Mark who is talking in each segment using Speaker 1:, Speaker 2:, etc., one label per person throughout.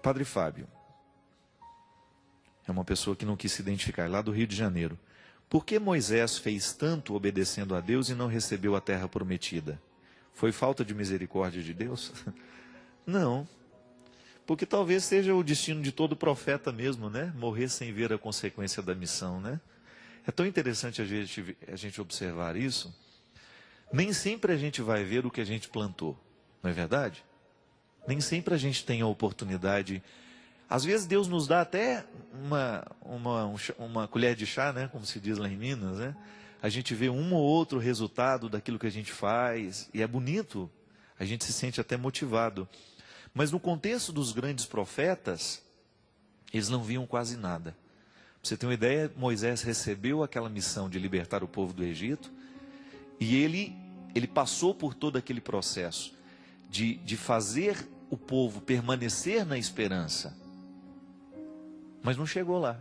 Speaker 1: Padre Fábio é uma pessoa que não quis se identificar, lá do Rio de Janeiro. Por que Moisés fez tanto obedecendo a Deus e não recebeu a terra prometida? Foi falta de misericórdia de Deus? Não. Porque talvez seja o destino de todo profeta mesmo, né? Morrer sem ver a consequência da missão, né? É tão interessante a gente observar isso. Nem sempre a gente vai ver o que a gente plantou, não é verdade? Nem sempre a gente tem a oportunidade. Às vezes Deus nos dá até uma colher de chá, né? Como se diz lá em Minas, né? A gente vê um ou outro resultado daquilo que a gente faz, e é bonito, a gente se sente até motivado. Mas no contexto dos grandes profetas, eles não viam quase nada. Pra você ter uma ideia, Moisés recebeu aquela missão de libertar o povo do Egito, e ele passou por todo aquele processo de fazer o povo permanecer na esperança. Mas não chegou lá.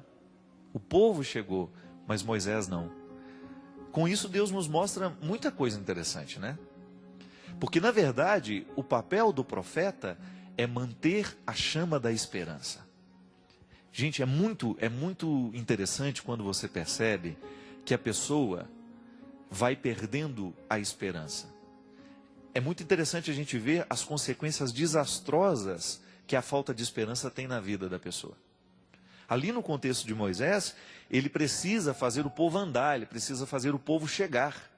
Speaker 1: O povo chegou, mas Moisés não. Com isso, Deus nos mostra muita coisa interessante, né? Porque, na verdade, o papel do profeta é manter a chama da esperança. Gente, é muito interessante quando você percebe que a pessoa vai perdendo a esperança. É muito interessante a gente ver as consequências desastrosas que a falta de esperança tem na vida da pessoa. Ali no contexto de Moisés, ele precisa fazer o povo andar, ele precisa fazer o povo chegar.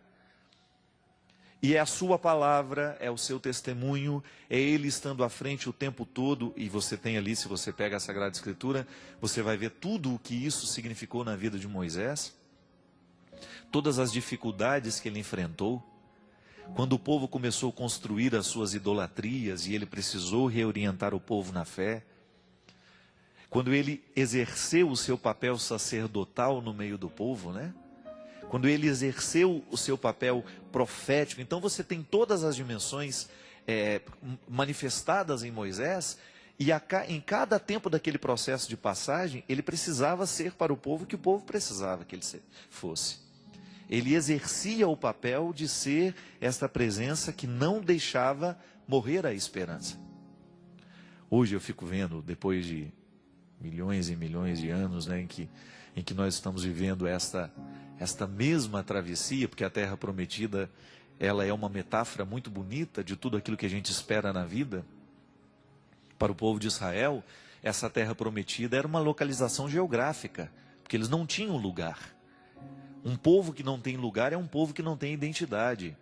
Speaker 1: E é a sua palavra, é o seu testemunho, é ele estando à frente o tempo todo. E você tem ali, se você pega a Sagrada Escritura, você vai ver tudo o que isso significou na vida de Moisés. Todas as dificuldades que ele enfrentou. Quando o povo começou a construir as suas idolatrias e ele precisou reorientar o povo na fé. Quando ele exerceu o seu papel sacerdotal no meio do povo, né? Quando ele exerceu o seu papel profético. Então você tem todas as dimensões manifestadas em Moisés. E em cada tempo daquele processo de passagem, ele precisava ser para o povo que o povo precisava que ele fosse. Ele exercia o papel de ser esta presença que não deixava morrer a esperança. Hoje eu fico vendo, depois de milhões e milhões de anos, né, em que nós estamos vivendo esta mesma travessia, porque a terra prometida, ela é uma metáfora muito bonita de tudo aquilo que a gente espera na vida. Para o povo de Israel, essa terra prometida era uma localização geográfica, porque eles não tinham lugar. Um povo que não tem lugar é um povo que não tem identidade.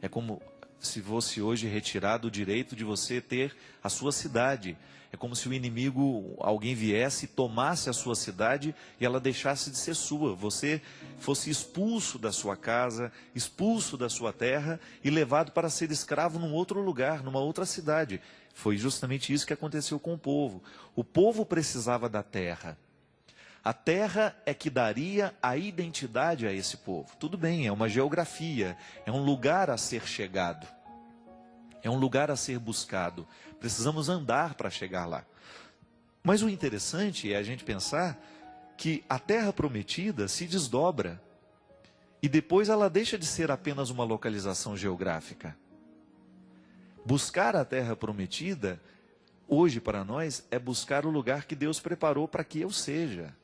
Speaker 1: É como se fosse hoje retirado o direito de você ter a sua cidade. É como se o inimigo, alguém viesse e tomasse a sua cidade e ela deixasse de ser sua. Você fosse expulso da sua casa, expulso da sua terra e levado para ser escravo num outro lugar, numa outra cidade. Foi justamente isso que aconteceu com o povo. O povo precisava da terra. A terra é que daria a identidade a esse povo. Tudo bem, é uma geografia, é um lugar a ser chegado. É um lugar a ser buscado. Precisamos andar para chegar lá. Mas o interessante é a gente pensar que a terra prometida se desdobra. E depois ela deixa de ser apenas uma localização geográfica. Buscar a terra prometida, hoje para nós, é buscar o lugar que Deus preparou para que eu seja.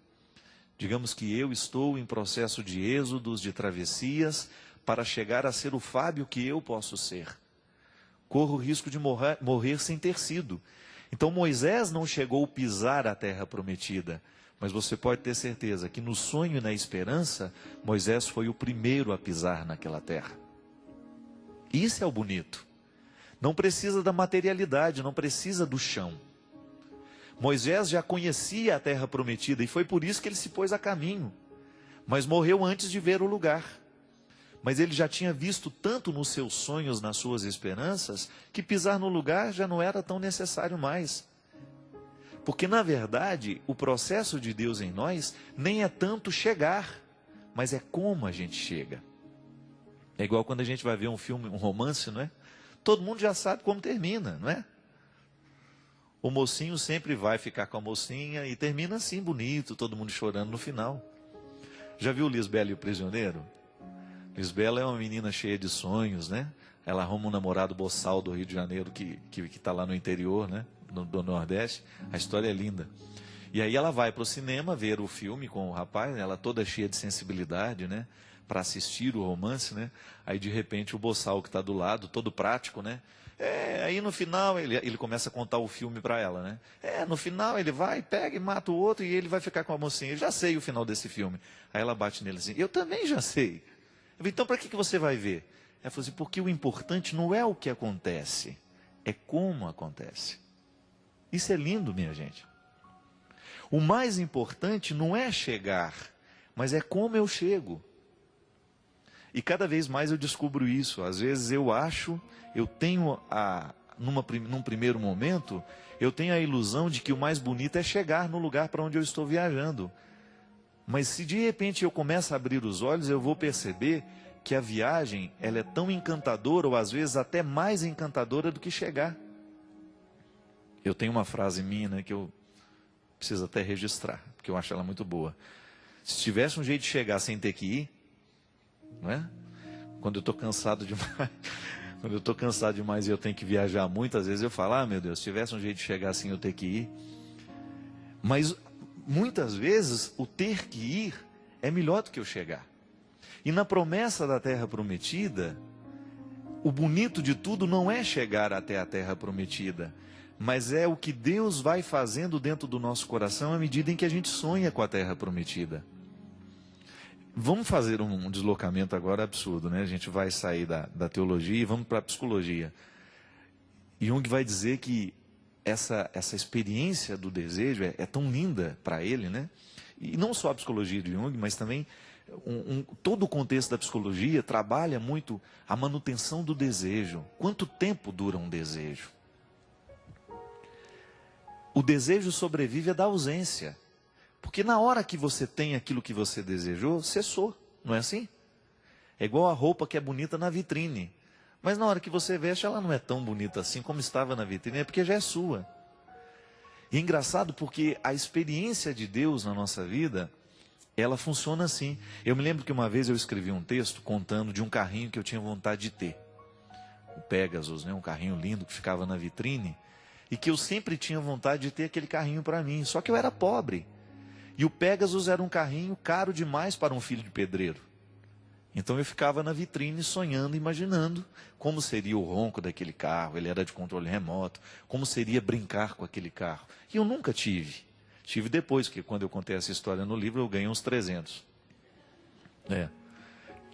Speaker 1: Digamos que eu estou em processo de êxodos, de travessias, para chegar a ser o Fábio que eu posso ser. Corro o risco de morrer sem ter sido. Então Moisés não chegou a pisar a terra prometida, mas você pode ter certeza que no sonho e na esperança, Moisés foi o primeiro a pisar naquela terra. Isso é o bonito. Não precisa da materialidade, não precisa do chão. Moisés já conhecia a terra prometida e foi por isso que ele se pôs a caminho. Mas morreu antes de ver o lugar. Mas ele já tinha visto tanto nos seus sonhos, nas suas esperanças, que pisar no lugar já não era tão necessário mais. Porque, na verdade, o processo de Deus em nós nem é tanto chegar, mas é como a gente chega. É igual quando a gente vai ver um filme, um romance, não é? Todo mundo já sabe como termina, não é? O mocinho sempre vai ficar com a mocinha e termina assim, bonito, todo mundo chorando no final. Já viu Lisbela e o Prisioneiro? Lisbela é uma menina cheia de sonhos, né? Ela arruma um namorado boçal do Rio de Janeiro que está lá no interior, né? do Nordeste. A história é linda. E aí ela vai para o cinema ver o filme com o rapaz, né? Ela toda cheia de sensibilidade, né? Para assistir o romance, né? Aí de repente o boçal que está do lado, todo prático, né? Aí no final ele começa a contar o filme para ela, né? No final ele vai, pega e mata o outro e ele vai ficar com a mocinha. Eu já sei o final desse filme. Aí ela bate nele assim, eu também já sei. Eu falei, então para que você vai ver? Ela falou assim, porque o importante não é o que acontece, é como acontece. Isso é lindo, minha gente. O mais importante não é chegar, mas é como eu chego. E cada vez mais eu descubro isso. Às vezes eu tenho num primeiro momento, eu tenho a ilusão de que o mais bonito é chegar no lugar para onde eu estou viajando. Mas se de repente eu começo a abrir os olhos, eu vou perceber que a viagem, ela é tão encantadora, ou às vezes até mais encantadora do que chegar. Eu tenho uma frase minha, né, que eu preciso até registrar, porque eu acho ela muito boa. Se tivesse um jeito de chegar sem ter que ir, não é? Quando eu estou cansado demais, quando eu estou cansado demais e eu tenho que viajar muitas vezes, eu falo, meu Deus, se tivesse um jeito de chegar sem eu ter que ir. Mas muitas vezes o ter que ir é melhor do que eu chegar. E na promessa da terra prometida, o bonito de tudo não é chegar até a terra prometida, mas é o que Deus vai fazendo dentro do nosso coração à medida em que a gente sonha com a terra prometida. Vamos fazer um deslocamento agora absurdo, né? A gente vai sair da teologia e vamos para a psicologia. Jung vai dizer que essa experiência do desejo é tão linda para ele, né? E não só a psicologia de Jung, mas também todo o contexto da psicologia trabalha muito a manutenção do desejo. Quanto tempo dura um desejo? O desejo sobrevive da ausência. Porque na hora que você tem aquilo que você desejou, cessou. Não é assim? É igual a roupa que é bonita na vitrine. Mas na hora que você veste, ela não é tão bonita assim como estava na vitrine. É porque já é sua. E é engraçado porque a experiência de Deus na nossa vida, ela funciona assim. Eu me lembro que uma vez eu escrevi um texto contando de um carrinho que eu tinha vontade de ter. O Pegasus, né? Um carrinho lindo que ficava na vitrine. E que eu sempre tinha vontade de ter aquele carrinho para mim. Só que eu era pobre. E o Pegasus era um carrinho caro demais para um filho de pedreiro. Então eu ficava na vitrine sonhando, imaginando como seria o ronco daquele carro. Ele era de controle remoto. Como seria brincar com aquele carro. E eu nunca tive. Tive depois, porque quando eu contei essa história no livro, eu ganhei uns 300.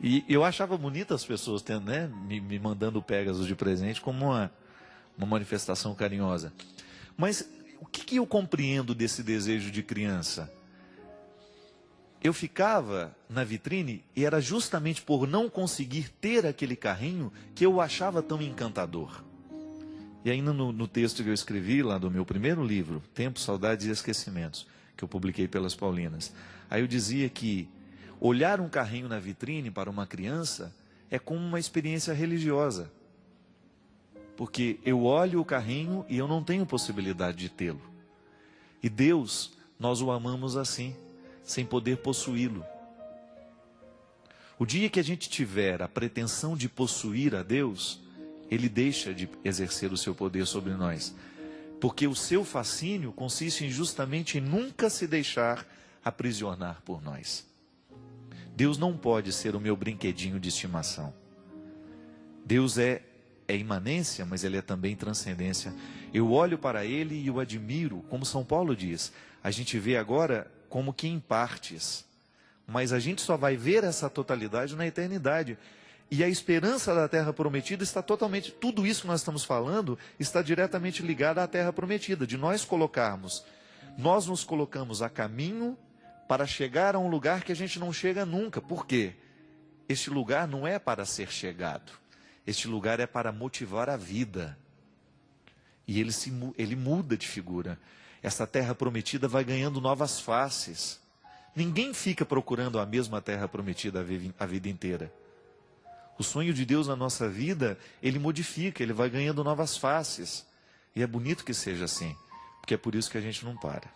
Speaker 1: E eu achava bonito as pessoas tendo, né, me mandando o Pegasus de presente como uma manifestação carinhosa. Mas o que eu compreendo desse desejo de criança? Eu ficava na vitrine e era justamente por não conseguir ter aquele carrinho que eu o achava tão encantador. E ainda no texto que eu escrevi lá do meu primeiro livro, Tempo, Saudades e Esquecimentos, que eu publiquei pelas Paulinas, aí eu dizia que olhar um carrinho na vitrine para uma criança é como uma experiência religiosa. Porque eu olho o carrinho e eu não tenho possibilidade de tê-lo. E Deus, nós o amamos assim, sem poder possuí-lo. O dia que a gente tiver a pretensão de possuir a Deus, Ele deixa de exercer o seu poder sobre nós. Porque o seu fascínio consiste justamente em nunca se deixar aprisionar por nós. Deus não pode ser o meu brinquedinho de estimação. Deus é imanência, mas Ele é também transcendência. Eu olho para Ele e o admiro, como São Paulo diz. A gente vê agora como que em partes, mas a gente só vai ver essa totalidade na eternidade. E a esperança da terra prometida está totalmente, tudo isso que nós estamos falando, está diretamente ligado à terra prometida, de nós nos colocamos a caminho para chegar a um lugar que a gente não chega nunca. Por quê? Este lugar não é para ser chegado. Este lugar é para motivar a vida. E ele muda de figura. Essa terra prometida vai ganhando novas faces. Ninguém fica procurando a mesma terra prometida a vida inteira. O sonho de Deus na nossa vida, ele modifica, ele vai ganhando novas faces. E é bonito que seja assim, porque é por isso que a gente não para.